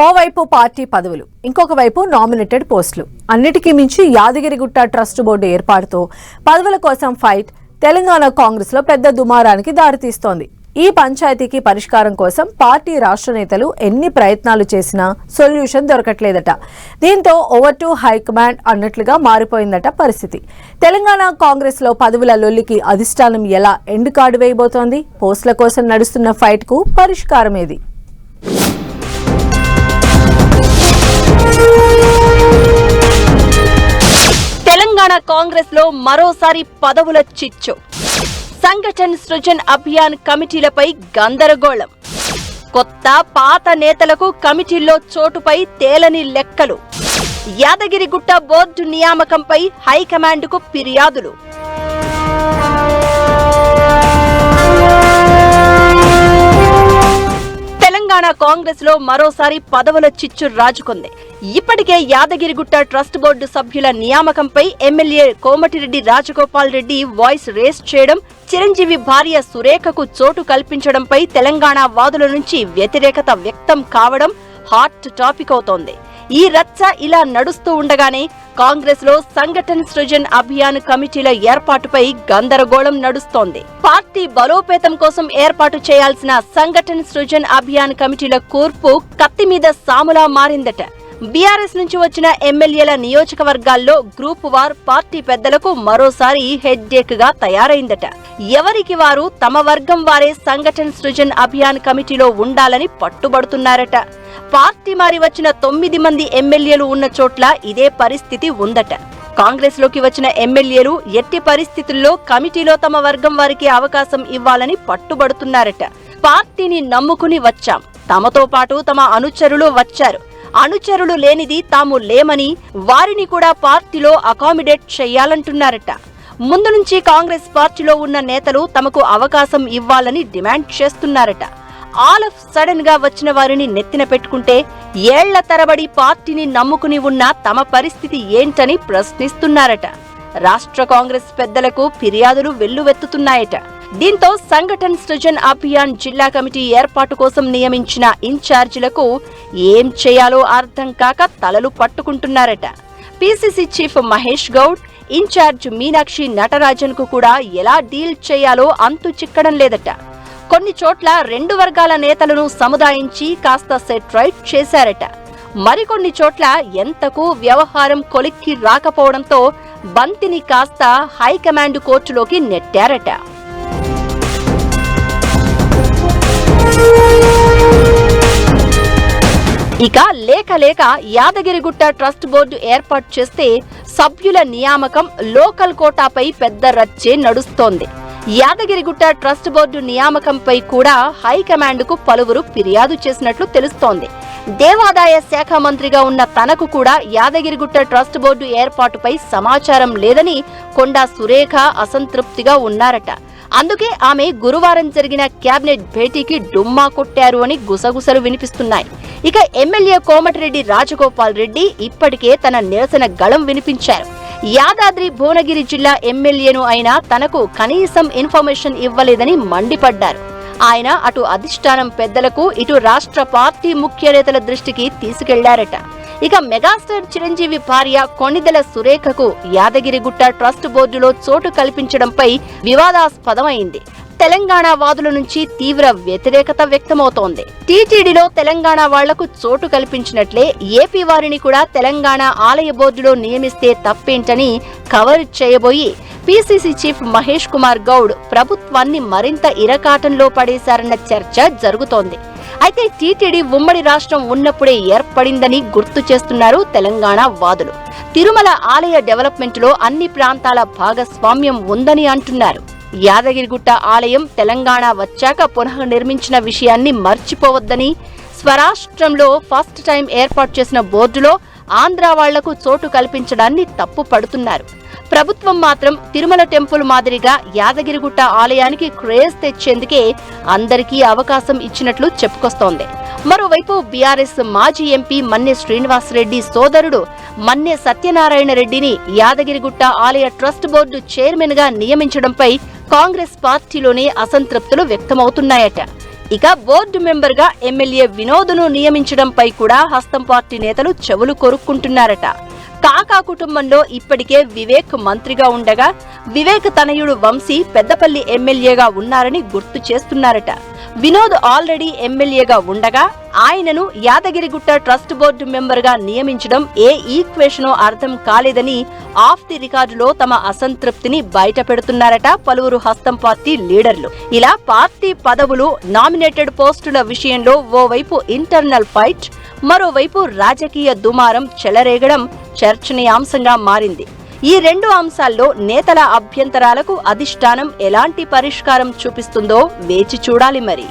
ఓవైపు పార్టీ పదవులు, ఇంకొక వైపు నామినేటెడ్ పోస్టులు. అన్నిటికీ మించి యాదగిరిగుట్ట ట్రస్ట్ బోర్డు ఏర్పాటుతో పదవుల కోసం ఫైట్ తెలంగాణ కాంగ్రెస్ లో పెద్ద దుమారానికి దారితీస్తోంది. ఈ పంచాయతీకి పరిష్కారం కోసం పార్టీ రాష్ట్ర నేతలు ఎన్ని ప్రయత్నాలు చేసినా సొల్యూషన్ దొరకట్లేదట. దీంతో ఓవర్ టు హైకమాండ్ అన్నట్లుగా మారిపోయిందట పరిస్థితి. తెలంగాణ కాంగ్రెస్ లో పదవుల లొల్లికి అధిష్టానం ఎలా ఎండ్ కార్డు వేయబోతోంది? పోస్టుల కోసం నడుస్తున్న ఫైట్ కు పరిష్కారం ఏది? తెలంగాణ కాంగ్రెస్ లో మరోసారి పదవుల చిచ్చు. సంఘటన్ సృజన్ అభియాన్ కమిటీలపై గందరగోళం. కొత్త పాత నేతలకు కమిటీల్లో చోటుపై తేలని లెక్కలు. యాదగిరిగుట్ట బోర్డు నియామకంపై హైకమాండ్కు ఫిర్యాదులు. తెలంగాణ కాంగ్రెస్ లో మరోసారి పదవుల చిచ్చు రాజుకుంది. ఇప్పటికే యాదగిరిగుట్ట ట్రస్ట్ బోర్డు సభ్యుల నియామకంపై MLA Komatireddy Rajagopal Reddy voice raise చేయడం, చిరంజీవి భార్య సురేఖకు చోటు కల్పించడంపై తెలంగాణ వాదుల నుంచి వ్యతిరేకత వ్యక్తం కావడం హాట్ టాపిక్ అవుతోంది. ఈ రచ్చ ఇలా నడుస్తూ ఉండగానే కాంగ్రెస్ లో సంఘటన్ సృజన్ అభియాన్ కమిటీల ఏర్పాటుపై గందరగోళం నడుస్తోంది. పార్టీ బలోపేతం కోసం ఏర్పాటు చేయాల్సిన సంఘటన్ సృజన్ అభియాన్ కమిటీల కూర్పు కత్తి మీద సాములా మారిందట. బీఆర్ఎస్ నుంచి వచ్చిన ఎమ్మెల్యేల నియోజకవర్గాల్లో గ్రూప్ వార్ పార్టీ పెద్దలకు మరోసారి హెడ్ఏక్ గా తయారైందట. ఎవరికి వారు తమ వర్గం వారే సంఘటన్ సృజన్ అభియాన్ కమిటీలో ఉండాలని పట్టుబడుతున్నారట. పార్టీ మారి వచ్చిన 9 మంది ఎమ్మెల్యేలు ఉన్న చోట్ల ఇదే పరిస్థితి ఉందట. కాంగ్రెస్ లోకి వచ్చిన ఎమ్మెల్యేలు ఎట్టి పరిస్థితుల్లో కమిటీలో తమ వర్గం వారికి అవకాశం ఇవ్వాలని పట్టుబడుతున్నారట. పార్టీని నమ్ముకుని వచ్చాం, తమతో పాటు తమ అనుచరులు వచ్చారు, అనుచరులు లేనిది తాము లేమని వారిని కూడా పార్టీలో అకామిడేట్ చేయాలంటున్నారట. ముందు నుంచి కాంగ్రెస్ పార్టీలో ఉన్న నేతలు తమకు అవకాశం ఇవ్వాలని డిమాండ్ చేస్తున్నారట. ఆల్ ఆఫ్ సడన్ గా వచ్చిన వారిని నెత్తిన పెట్టుకుంటే ఏళ్ల తరబడి పార్టీని నమ్ముకుని ఉన్న తమ పరిస్థితి ఏంటని ప్రశ్నిస్తున్నారట. రాష్ట్ర కాంగ్రెస్ పెద్దలకు ఫిర్యాదులు వెల్లువెత్తుతున్నాయట. దీంతో సంఘటన్ సృజన్ అభియాన్ జిల్లా కమిటీ ఏర్పాటు కోసం నియమించిన ఇన్ఛార్జీలకు ఏం చేయాలో అర్థం కాక తలలు పట్టుకుంటున్నారట. PCC chief Mahesh Goud, in-charge Meenakshi Natarajan కు కూడా ఎలా డీల్ చేయాలో అంతు చిక్కడం లేదట. కొన్ని చోట్ల 2 వర్గాల నేతలను సముదాయించి కాస్త సెట్ రైట్ చేశారట. మరికొన్ని చోట్ల ఎంతకు వ్యవహారం కొలిక్కి రాకపోవడంతో బంతిని కాస్త హైకమాండ్ కోర్టులోకి నెట్టారట. ఇక లేక యాదగిరిగుట్ట ట్రస్ట్ బోర్డు ఏర్పాటు చేస్తే సభ్యుల నియామకం లోకల్ కోటాపై పెద్ద రచ్చే నడుస్తోంది. యాదగిరిగుట్ట ట్రస్ట్ బోర్డు నియామకంపై కూడా హైకమాండ్ కు పలువురు ఫిర్యాదు చేసినట్లు తెలుస్తోంది. దేవాదాయ శాఖ మంత్రిగా ఉన్న తనకు కూడా యాదగిరిగుట్ట ట్రస్ట్ బోర్డు ఏర్పాటుపై సమాచారం లేదని కొండా సురేఖ అసంతృప్తిగా ఉన్నారట. అందుకే ఆమె గురువారం జరిగిన కేబినెట్ భేటీకి డుమ్మా కొట్టారు అని గుసగుసలు వినిపిస్తున్నాయి. ఇక ఎమ్మెల్యే కోమటిరెడ్డి రాజగోపాల్ రెడ్డి ఇప్పటికే తన నిరసన గళం వినిపించారు. యాదాద్రి భువనగిరి జిల్లా ఎమ్మెల్యేను అయినా తనకు కనీసం ఇన్ఫర్మేషన్ ఇవ్వలేదని మండిపడ్డారు. ఆయన అటు అధిష్టానం పెద్దలకు, ఇటు రాష్ట్ర పార్టీ ముఖ్య నేతల దృష్టికి తీసుకెళ్లారట. ఇక మెగాస్టార్ చిరంజీవి భార్య కొణిదెల సురేఖకు యాదగిరిగుట్ట ట్రస్ట్ బోర్డులో చోటు కల్పించడంపై వివాదాస్పదమైంది. తెలంగాణ వాదుల నుంచి తీవ్ర వ్యతిరేకత వ్యక్తమవుతోంది. టీటీడీలో తెలంగాణ వాళ్లకు చోటు కల్పించినట్లే ఏపీ వారిని కూడా తెలంగాణ ఆలయ బోర్డులో నియమిస్తే తప్పేంటని కవర్ చేయబోయి పిసిసి చీఫ్ మహేష్ కుమార్ గౌడ్ ప్రభుత్వాన్ని మరింత ఇరకాటంలో పడేశారన్న చర్చ జరుగుతోంది. అయితే టీటీడీ ఉమ్మడి రాష్ట్రం ఉన్నప్పుడే ఏర్పడిందని గుర్తు చేస్తున్నారు తెలంగాణ వాదులు. తిరుమల ఆలయ డెవలప్మెంట్ లో అన్ని ప్రాంతాల భాగస్వామ్యం ఉందని అంటున్నారు. యాదగిరిగుట్ట ఆలయం తెలంగాణ వచ్చాక పునఃనిర్మించిన విషయాన్ని మర్చిపోవద్దని, స్వరాష్ట్రంలో ఫస్ట్ టైం ఏర్పాటు చేసిన బోర్డులో ఆంధ్ర వాళ్లకు చోటు కల్పించడాన్ని తప్పు పడుతున్నారు. ప్రభుత్వం మాత్రం తిరుమల టెంపుల్ మాదిరిగా యాదగిరిగుట్ట ఆలయానికి క్రేజ్ తెచ్చేందుకే అందరికీ అవకాశం ఇచ్చినట్లు చెప్పుకొస్తోంది. మరోవైపు బీఆర్ఎస్ మాజీ ఎంపీ మన్నె శ్రీనివాసరెడ్డి సోదరుడు మన్నె సత్యనారాయణ రెడ్డిని యాదగిరిగుట్ట ఆలయ ట్రస్ట్ బోర్డు చైర్మన్ గా నియమించడంపై కాంగ్రెస్ పార్టీలోనే అసంతృప్తులు వ్యక్తమవుతున్నాయట. ఇక బోర్డు మెంబర్ గా ఎమ్మెల్యే వినోద్ను నియమించడంపై కూడా హస్తం పార్టీ నేతలు చెవులు కొరుక్కుంటున్నారట. కాకా కుటుంబంలో ఇప్పటికే వివేక్ మంత్రిగా ఉండగా వివేక్ తనయుడు వంశీ పెద్దపల్లి ఎమ్మెల్యేగా ఉన్నారని గుర్తు చేస్తున్నారట. వినోద్ ఆల్రెడీ ఎమ్మెల్యేగా ఉండగా ఆయనను యాదగిరిగుట్ట ట్రస్ట్ బోర్డు మెంబర్ గా నియమించడం ఏ ఈక్వేషనో అర్థం కాలేదని ఆఫ్ ది రికార్డులో తమ అసంతృప్తిని బయట పెడుతున్నారట పలువురు హస్తం పార్టీ లీడర్లు. ఇలా పార్టీ పదవులు, నామినేటెడ్ పోస్టుల విషయంలో ఓవైపు ఇంటర్నల్ ఫైట్, మరోవైపు రాజకీయ దుమారం చెలరేగడం చర్చనీయాంశంగా మారింది. ఈ రెండు అంశాల్లో నేతల అభ్యంతరాలకు అధిష్టానం ఎలాంటి పరిష్కారం చూపిస్తుందో వేచి చూడాలి మరి.